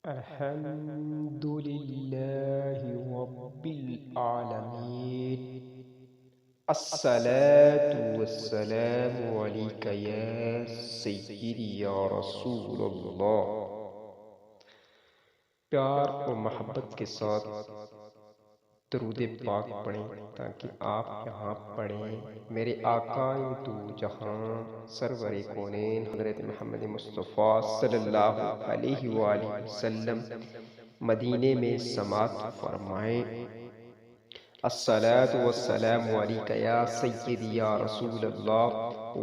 الحمد لله رب العالمين. الصلاة والسلام عليك يا سيدي یا رسول اللہ. پیار اور محبت کے ساتھ درود پاک پڑھیں تاکہ آپ یہاں پڑھیں. میرے آقا دو جہاں سرور کونین حضرت محمد مصطفیٰ صلی اللہ علیہ وآلہ وسلم مدینے میں سماعت فرمائیں. الصلاة والسلام علیک یا سیدی یا رسول اللہ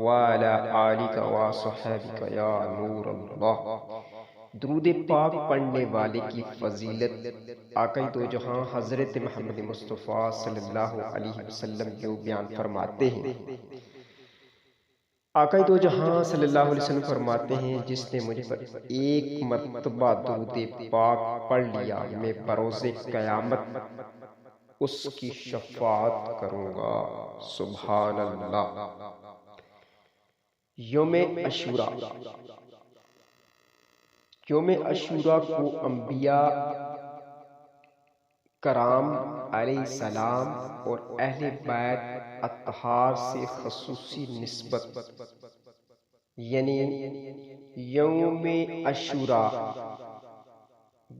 وعلی آلک وصحبک یا نور اللہ. درود پاک پڑھنے والے کی فضیلت آقا دو جہاں حضرت محمد مصطفیٰ صلی اللہ علیہ وسلم یوں بیان فرماتے ہیں. آقا دو جہاں صلی اللہ علیہ وسلم فرماتے ہیں جس نے مجھ پر ایک مرتبہ درود پاک پڑھ لیا میں بروز قیامت اس کی شفاعت کروں گا. سبحان اللہ. یوم عاشوراء. یوم عاشوراء کو انبیاء کرام علیہ السلام اور اہل بیت اطہار سے خصوصی نسبت یعنی یوم عاشوراء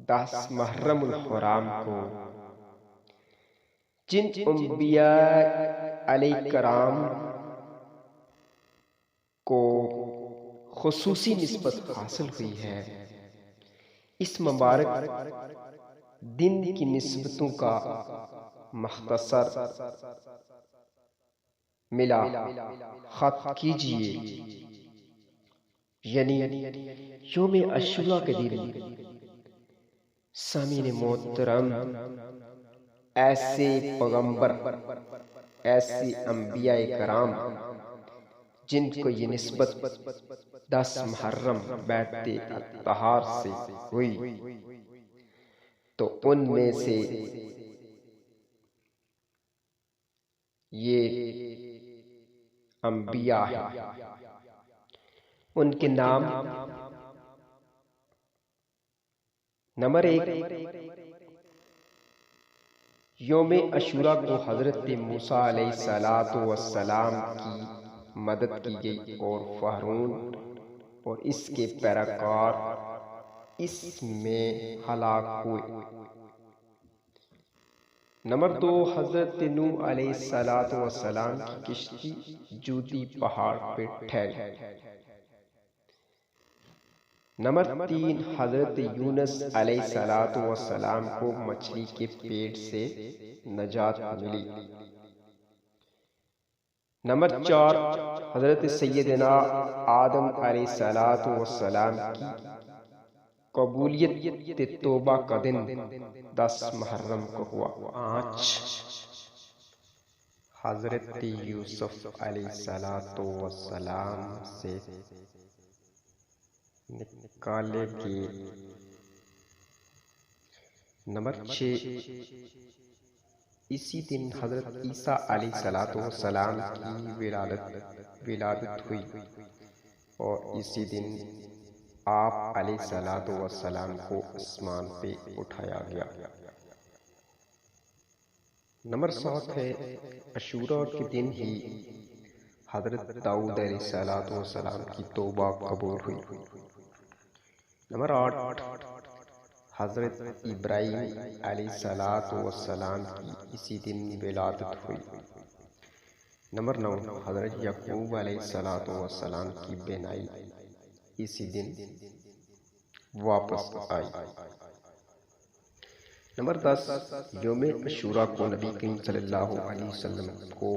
10 محرم الحرام کو جن انبیاء علیہ کرام کو خصوصی نسبت حاصل ہوئی ہے اس مبارک دن کی نسبتوں کا مختصر ملا خط کیجئے. یعنی یوم عاشوراء کے دن سامعین محترم ایسے پیغمبر ایسے انبیاء کرام جن کو یہ نسبت 10 محرم بیت اطہار سے ہوئی تو ان میں سے یہ انبیاء ہیں. ان کے نام نمبر 1 یوم عاشوراء کو حضرت موسیٰ علیہ السلام کی مدد کی گئی اور فرعون اور اس کے پیروکار اس میں ہلاک ہوئے. نمبر 2 حضرت نوح علیہ السلام کی کشتی جودی پہاڑ پہ ٹھہری. نمبر 3 حضرت یونس علیہ السلام کو مچھلی کے پیٹ سے نجات ملی. نمبر 4 حضرت سیدنا آدم علیہ السلام کی قبولیت توبہ کا دن 10 محرم کو ہوا. 5 حضرت یوسف علیہ السلام سے نکالے گئے. نمبر 6 اسی دن حضرت عیسیٰ علیہ السلام کی ولادت ہوئی اور اسی دن آپ علیہ السلام کو آسمان پہ اٹھایا گیا. نمبر 7 ہے عاشوراء کے دن ہی حضرت داؤد علیہ السلام کی توبہ قبول ہوئی. نمبر 8 حضرت ابراہیم علیہ السلام کی اسی دن ولادت ہوئی. نمبر 9 حضرت یعقوب علیہ السلام کی بینائی اسی دن واپس آئی. نمبر 10 یوم عاشوراء کو نبی کریم صلی اللہ علیہ وسلم کو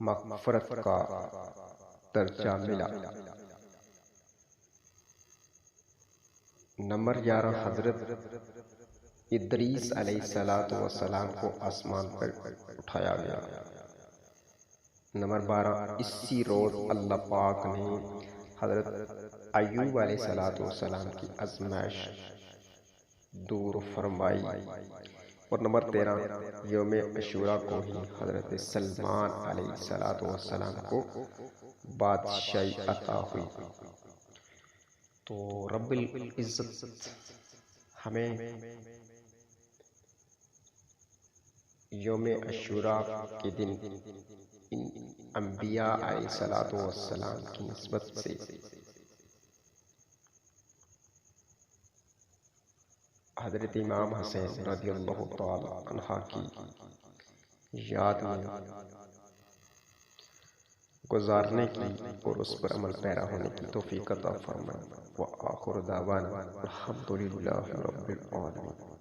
مغفرت کا درجہ ملا. نمبر 11 حضرت ادریس علیہ السلام کو آسمان پر اٹھایا گیا. نمبر 12 اسی روز اللہ پاک نے حضرت ایوب علیہ السلام کی آزمائش دور فرمائی. اور نمبر 13 یوم عاشوراء کو ہی حضرت سلمان علیہ السلام کو بادشاہی عطا ہوئی. تو رب العزت ہمیں یوم عاشوراء کے دن ان انبیاء علیہ الصلوۃ والسلام کی نسبت سے حضرت امام حسین رضی اللہ تعالی عنہ کی یاد میں گزارنے کی اور اس پر عمل پیرا ہونے کی توفیق عطا فرمائے۔ وآخر دعوانا الحمد للہ رب العالمین۔